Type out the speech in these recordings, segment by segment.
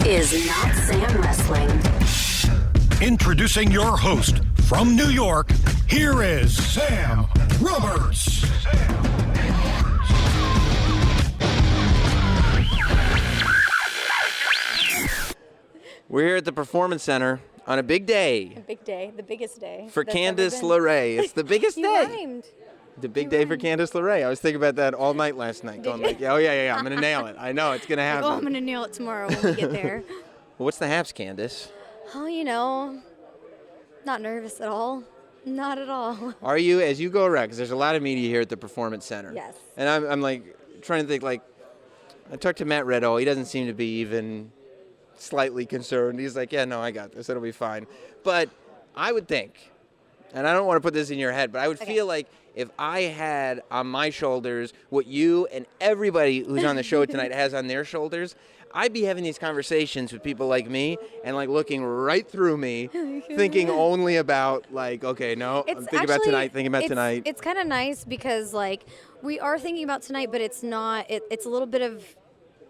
is Not Sam Wrestling. Introducing your host from New York, here is Sam Roberts. We're here at the Performance Center on a big day. A big day, the biggest day. For Candice LeRae. It's the biggest You day. rhymed. The big day for Candice LeRae. I was thinking about that all night last night. Going like, oh, yeah, I'm going to nail it. I know, it's going to happen. Oh, I'm going to nail it tomorrow when we get there. Well, what's the haps, Candice? Oh, not nervous at all. Not at all. Are you, as you go around, because there's a lot of media here at the Performance Center. Yes. And I'm like, trying to think, like, I talked to Matt Reddo. He doesn't seem to be even slightly concerned. He's like, yeah, no, I got this. It'll be fine. But I would think, and I don't want to put this in your head, but I would feel like if I had on my shoulders what you and everybody who's on the show tonight has on their shoulders, I'd be having these conversations with people like me and like looking right through me, thinking only about like, okay, no, I'm thinking about tonight. It's kind of nice because like we are thinking about tonight, but it's not. It's a little bit of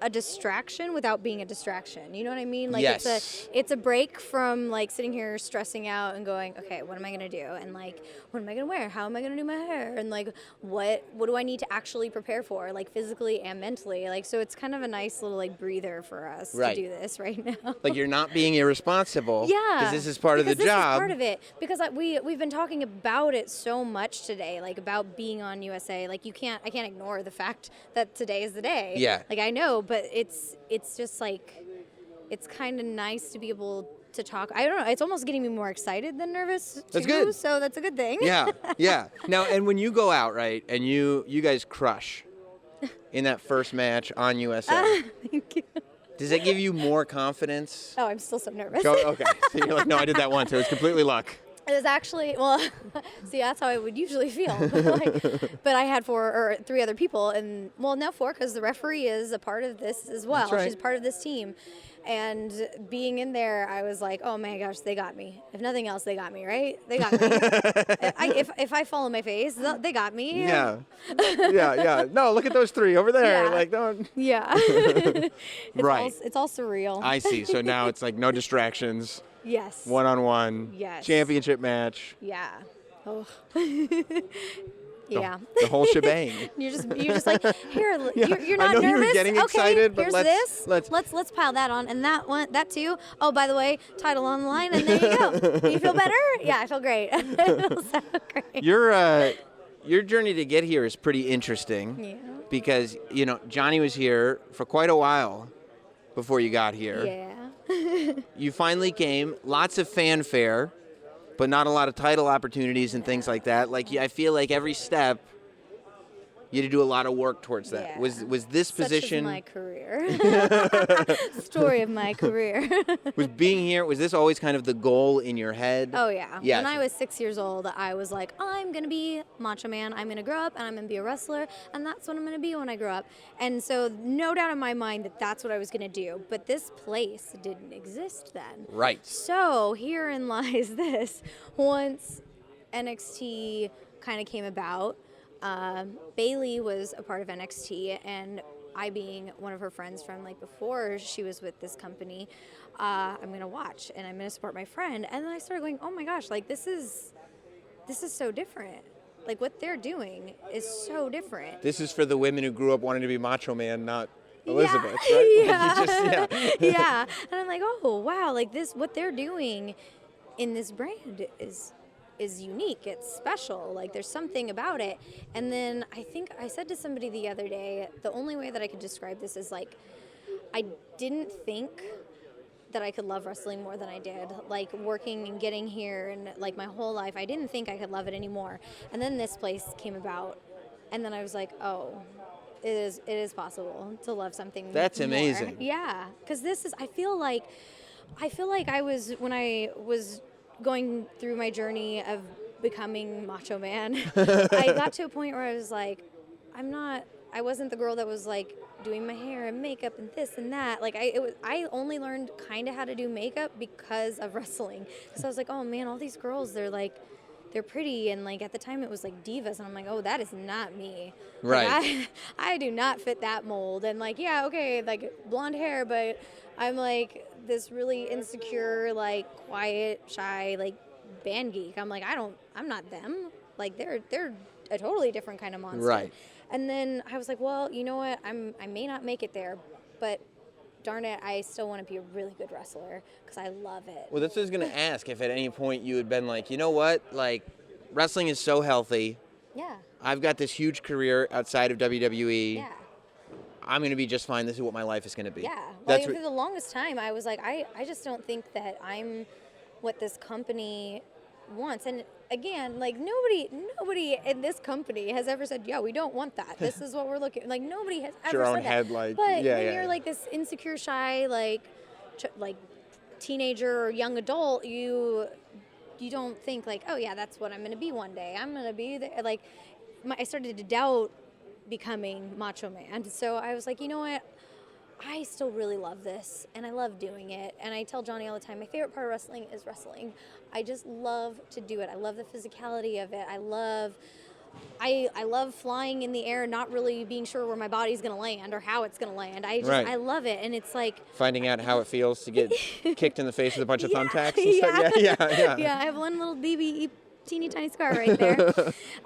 a distraction without being a distraction. You know what I mean? Like yes. it's a break from like sitting here stressing out and going, okay, what am I gonna do? And like, what am I gonna wear? How am I gonna do my hair? And like, what do I need to actually prepare for, like physically and mentally? Like, so it's kind of a nice little like breather for us to do this right now. Like you're not being irresponsible. Yeah. Because this is part of the job. This is part of it. Because we've been talking about it so much today, like about being on USA. Like I can't ignore the fact that today is the day. Yeah. Like I know, but it's just like, it's kind of nice to be able to talk. I don't know. It's almost getting me more excited than nervous. That's good. So that's a good thing. Yeah. Now, and when you go out, right, and you guys crush in that first match on USA. Thank you. Does that give you more confidence? Oh, I'm still so nervous. Okay. So you're like, no, I did that once. So it was completely luck. It was actually, well, see, that's how I would usually feel. But I had 3 other people, and, well, no, 4, because the referee is a part of this as well. That's right. She's part of this team. And being in there, I was like, oh, my gosh, they got me. If nothing else, they got me, right? They got me. If I follow my face, they got me. Yeah. No, look at those 3 over there. Yeah. Like, don't. Yeah. Right. It's all surreal. I see. So now it's like no distractions. Yes. One-on-one. Yes. Championship match. Yeah. Oh. Yeah. The whole shebang. You're just like, here, Yeah, you're not I know nervous. you were getting excited, but here's let's pile that on, and that too. Oh, by the way, title on the line, and there you go. You feel better? Yeah, I feel great. I feel so great. Your journey to get here is pretty interesting. Yeah. Because Johnny was here for quite a while before you got here. Yeah. You finally came, lots of fanfare, but not a lot of title opportunities and things like that. Like I feel like every step you had to do a lot of work towards that. Yeah. Was this position? Such is my career. Story of my career. Was being here, was this always kind of the goal in your head? Oh, yeah. Yes. When I was 6 years old, I was like, I'm going to be Macho Man. I'm going to grow up, and I'm going to be a wrestler, and that's what I'm going to be when I grow up. And so no doubt in my mind that that's what I was going to do. But this place didn't exist then. Right. So herein lies this. Once NXT kind of came about, Bailey was a part of NXT, and I, being one of her friends from like before she was with this company, I'm gonna watch and I'm gonna support my friend. And then I started going, oh my gosh, like this is so different. Like what they're doing is so different. This is for the women who grew up wanting to be Macho Man, not Elizabeth, yeah. right? Yeah. Yeah. And I'm like, oh wow, like what they're doing in this brand is unique. It's special. Like there's something about it. And then I think I said to somebody the other day, the only way that I could describe this is like, I didn't think that I could love wrestling more than I did. Like working and getting here and like my whole life, I didn't think I could love it anymore. And then this place came about, and then I was like, oh, it is possible to love something. That's more. amazing. Yeah, because I feel like I was, when I was going through my journey of becoming Macho Man, I got to a point where I was like, I wasn't the girl that was like doing my hair and makeup and this and that. Like I only learned kind of how to do makeup because of wrestling. So I was like, oh man, all these girls, they're like, they're pretty, and like at the time it was like divas, and I'm like, oh, that is not me. Right. Like, I do not fit that mold. And like, yeah, okay, like blonde hair, but I'm like this really insecure, like quiet, shy, like band geek. I'm like, I'm not them. Like they're a totally different kind of monster. Right. And then I was like, well, you know what? I may not make it there, but darn it, I still want to be a really good wrestler because I love it. Well, that's what I was going to ask. If at any point you had been like, you know what? Like, wrestling is so healthy. Yeah. I've got this huge career outside of WWE. Yeah. I'm going to be just fine. This is what my life is going to be. Yeah. That's For the longest time, I was like, I just don't think that I'm what this company wants. And again, like nobody in this company has ever said, yeah, we don't want that. This is what we're looking. Like nobody has ever your said own that. head, like, but yeah, when yeah. you're like this insecure, shy, like teenager or young adult, you don't think like, oh yeah, that's what I'm going to be one day. I'm going to be there. Like I started to doubt becoming Macho Man. So I was like, you know what? I still really love this, and I love doing it. And I tell Johnny all the time, my favorite part of wrestling is wrestling. I just love to do it. I love the physicality of it. I love flying in the air, not really being sure where my body's going to land or how it's going to land. Right. I love it, and it's like finding out how it feels to get kicked in the face with a bunch of thumbtacks and yeah. stuff. Yeah. Yeah, I have one little BB teeny tiny scar right there.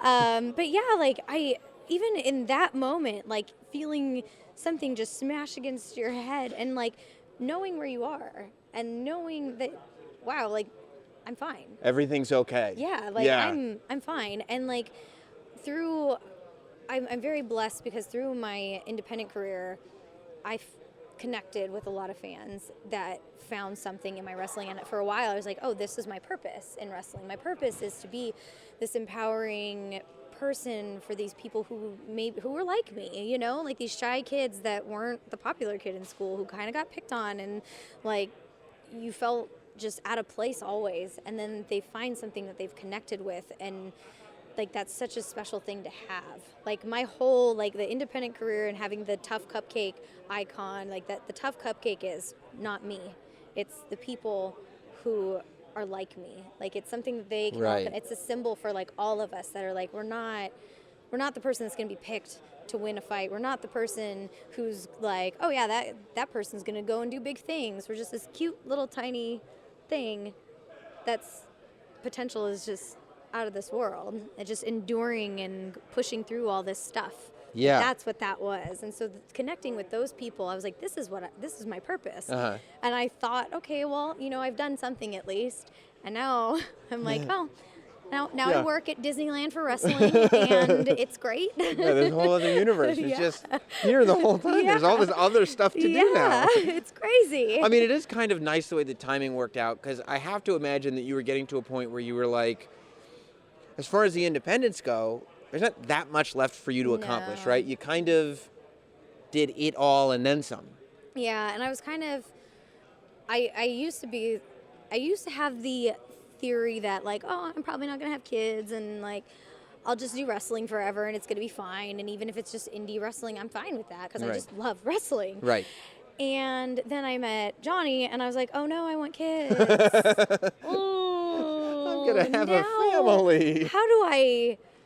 But yeah, like even in that moment, like feeling something just smash against your head and like knowing where you are and knowing that, wow, like I'm fine. Everything's okay. Yeah, like I'm fine. And like I'm very blessed because through my independent career, I've connected with a lot of fans that found something in my wrestling. And for a while I was like, oh, this is my purpose in wrestling. My purpose is to be this empowering person for these people who were like me, you know, like these shy kids that weren't the popular kid in school, who kind of got picked on, and like you felt just out of place always, and then they find something that they've connected with, and like that's such a special thing to have. Like my whole like the independent career and having the tough cupcake icon, like that, the tough cupcake is not me, it's the people who are like me. Like it's something that they can right. it's a symbol for like all of us that are like, we're not the person that's going to be picked to win a fight. We're not the person who's like, oh yeah, that person's going to go and do big things. We're just this cute little tiny thing that's potential is just out of this world, and just enduring and pushing through all this stuff. Yeah. That's what that was. And so connecting with those people, I was like, this is my purpose. Uh-huh. And I thought, okay, well, you know, I've done something at least. And now I'm like, oh, now I work at Disneyland for wrestling, and it's great. Yeah, there's a whole other universe. It's Yeah. just here the whole time. Yeah. There's all this other stuff to do now. It's crazy. I mean, it is kind of nice the way the timing worked out, because I have to imagine that you were getting to a point where you were like, as far as the independents go, there's not that much left for you to accomplish, right? You kind of did it all and then some. Yeah, and I was kind of, I used to have the theory that like, oh, I'm probably not going to have kids, and like, I'll just do wrestling forever and it's going to be fine. And even if it's just indie wrestling, I'm fine with that because I just love wrestling. Right. And then I met Johnny and I was like, oh no, I want kids. Oh, I'm going to have a family.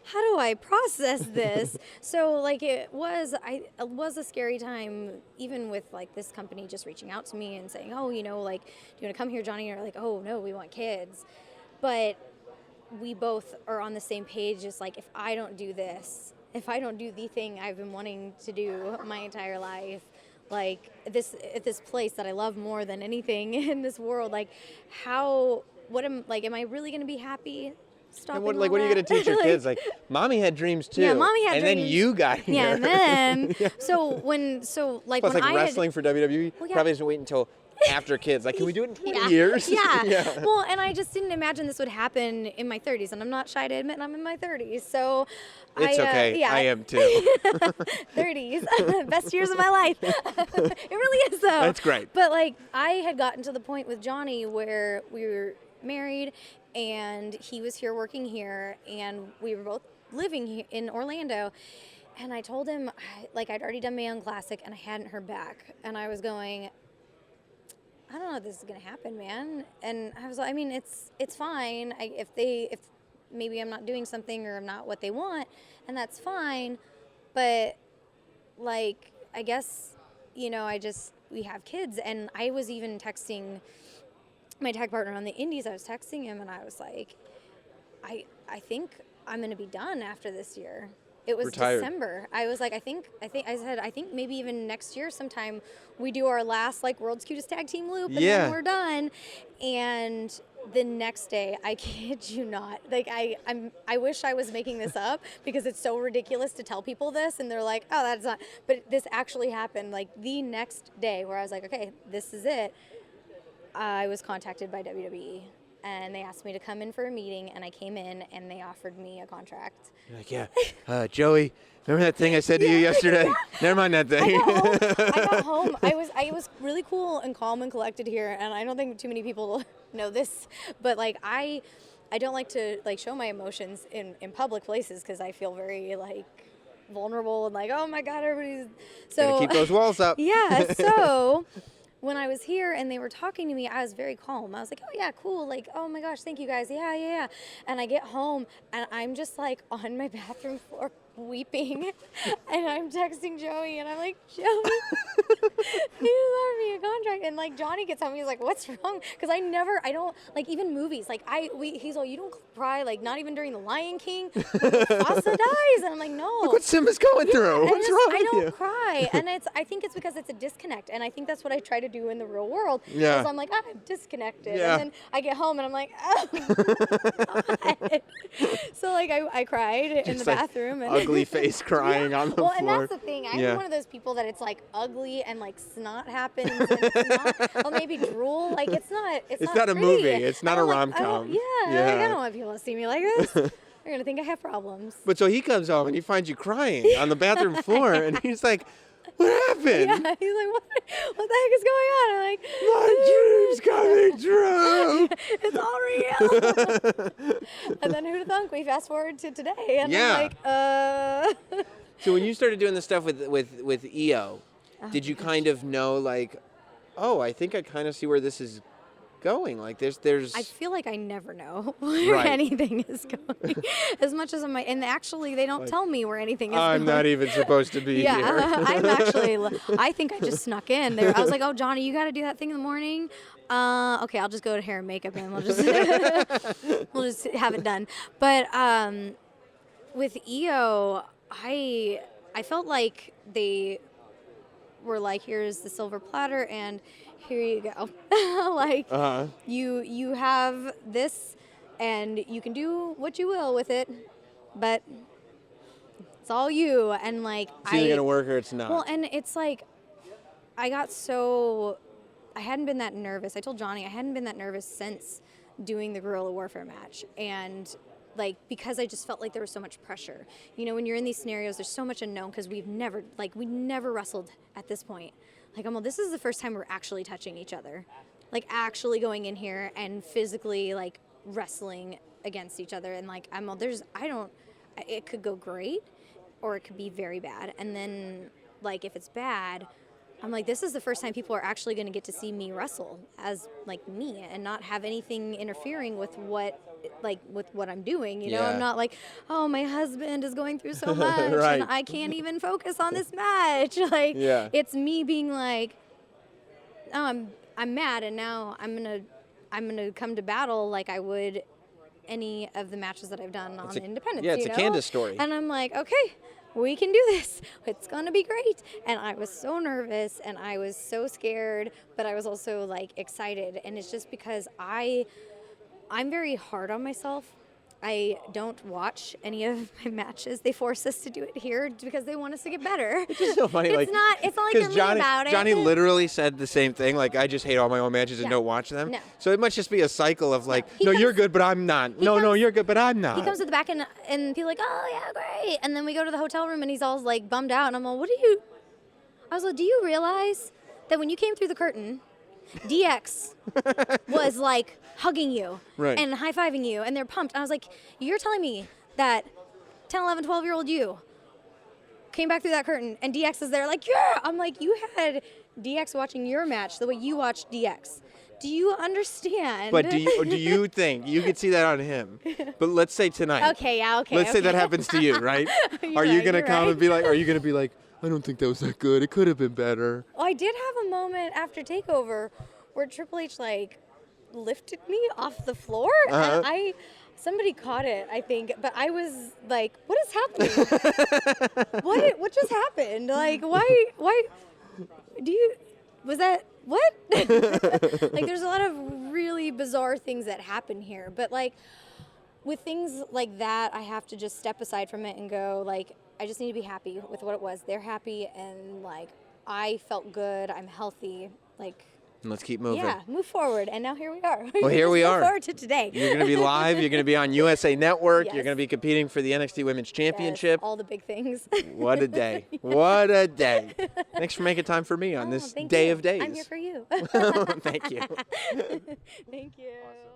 How do I process this? So like it was a scary time, even with like this company just reaching out to me and saying, oh, you know, like, do you want to come here, Johnny? And you're like, oh no, we want kids. But we both are on the same page. Just like, if I don't do this, if I don't do the thing I've been wanting to do my entire life, like at this place that I love more than anything in this world, like am I really going to be happy? And what are you going to teach your kids? Like, mommy had dreams too. Yeah, mommy had and dreams. Then you got here. Yeah, and then so Plus, when like I wrestling for WWE Well, yeah. probably doesn't wait until after kids. Like, can we do it in 20 Yeah. years? Yeah. Well, and I just didn't imagine this would happen in my 30s, and I'm not shy to admit I'm in my 30s. So It's okay. Yeah. I am too. 30s, best years of my life. It really is though. That's great. But like, I had gotten to the point with Johnny where we were married, and he was here working here, and we were both living here in Orlando. And I told him, like, I'd already done my own classic, and I hadn't heard back. And I was going, I don't know if this is gonna happen, man. And I was like, I mean, it's fine. If maybe I'm not doing something or I'm not what they want, and that's fine. But like, I guess, you know, we have kids, and I was even texting my tag partner on the Indys. I was texting him, and I was like, I think I'm going to be done after this year. It was Retired. December. I was like, I think maybe even next year sometime we do our last like World's Cutest Tag Team loop, and then we're done. And the next day, I kid you not, like I wish I was making this up because it's so ridiculous to tell people this, and they're like, oh, that's not. But this actually happened. Like the next day, where I was like, okay, this is it. I was contacted by WWE. And they asked me to come in for a meeting, and I came in, and they offered me a contract. You're like, yeah, Joey, remember that thing I said to you yesterday? Never mind that thing. I got home. I was really cool and calm and collected here, and I don't think too many people know this, but like I don't like to like show my emotions in public places because I feel very like vulnerable and like, oh my God, everybody's so. Gotta keep those walls up. Yeah, so. When I was here and they were talking to me, I was very calm. I was like, oh, yeah, cool. Like, oh, my gosh, thank you, guys. Yeah. And I get home, and I'm just, like, on my bathroom floor weeping. And I'm texting Joey, and I'm like, Joey, he offered me a contract. And, like, Johnny gets home. He's like, what's wrong? Because I don't, like, even movies. Like, he's like, you don't cry, like, not even during The Lion King. Mufasa dies. And I'm like, no. Look what Simba's going through. What's wrong with you? I don't cry. And I think it's because it's a disconnect. And I think that's what I try to do in the real world. Yeah. Because I'm like, I'm disconnected. Yeah. And then I get home and I'm like, oh, God. So like I cried in the bathroom. And ugly face crying on the floor. Well, and that's the thing. I'm one of those people that it's like ugly and like snot happens. And it's not, or maybe drool. Like it's not a pretty. movie. It's not a rom-com. Yeah. Like, I don't want people to see me like this. They're going to think I have problems. But so he comes home and he finds you crying on the bathroom floor, and he's like, what happened? Yeah, he's like, what the heck is going on? I'm like, my dream's coming true. It's all real. And then who'd have thunk? We fast forward to today, and I'm like, So when you started doing the stuff with EO, did you kind of know like, oh, I think I kind of see where this is going? Like there's I feel like I never know where anything is going. As much as and actually they don't tell me where anything is going. I'm not even supposed to be here. I think I just snuck in there. I was like, oh, Johnny, you got to do that thing in the morning. Okay, I'll just go to hair and makeup and we'll just have it done. But with EO, I felt like they were like, here's the silver platter and here you go. Like you have this and you can do what you will with it, but it's all you. And like it's either gonna work or it's not. Well, and it's like I hadn't been that nervous. I told Johnny I hadn't been that nervous since doing the guerrilla warfare match. And like, because I just felt like there was so much pressure. You know, when you're in these scenarios, there's so much unknown because we never wrestled at this point. Like, this is the first time we're actually touching each other. Like, actually going in here and physically, like, wrestling against each other. And, like, it could go great or it could be very bad. And then, like, if it's bad, I'm like, this is the first time people are actually going to get to see me wrestle as, like, me and not have anything interfering with what I'm doing, you know? I'm not like, oh, my husband is going through so much and I can't even focus on this match. Like, it's me being like, oh, I'm mad and now I'm gonna come to battle like I would any of the matches that I've done on Independence. Yeah, it's a Candice story. And I'm like, okay, we can do this. It's gonna be great. And I was so nervous and I was so scared, but I was also like excited. And it's just because I'm very hard on myself. I don't watch any of my matches. They force us to do it here because they want us to get better. It's just so funny. It's not like they're mean about it. Johnny literally said the same thing. Like, I just hate all my own matches and don't watch them. No. So it must just be a cycle of like, you're good, but I'm not. No, you're good, but I'm not. He comes to the back and people are like, oh, yeah, great. And then we go to the hotel room and he's all like bummed out. And I'm like, I was like, do you realize that when you came through the curtain, DX was like hugging you and high-fiving you and they're pumped. And I was like, you're telling me that 10, 11, 12-year-old you came back through that curtain and DX is there like, yeah. I'm like, you had DX watching your match the way you watched DX. Do you understand? But do you think you could see that on him? But let's say tonight. Okay, yeah, okay. Let's say that happens to you, right? Are you gonna come and be like? Are you gonna be like? I don't think that was that good. It could have been better. Well, I did have a moment after Takeover where Triple H like lifted me off the floor, and somebody caught it, I think, but I was like, "What is happening? What just happened? Like, why? Was that what?" Like, there's a lot of really bizarre things that happen here, but like with things like that, I have to just step aside from it and go like, I just need to be happy with what it was. They're happy, and like I felt good. I'm healthy. Like. Let's keep moving. Yeah, move forward. And now here we are. Well, here we are. Look forward to today. You're going to be live. You're going to be on USA Network. Yes. You're going to be competing for the NXT Women's Championship. Yes, all the big things. What a day. What a day. Thanks for making time for me on this day of days. I'm here for you. Thank you. Thank you. Awesome.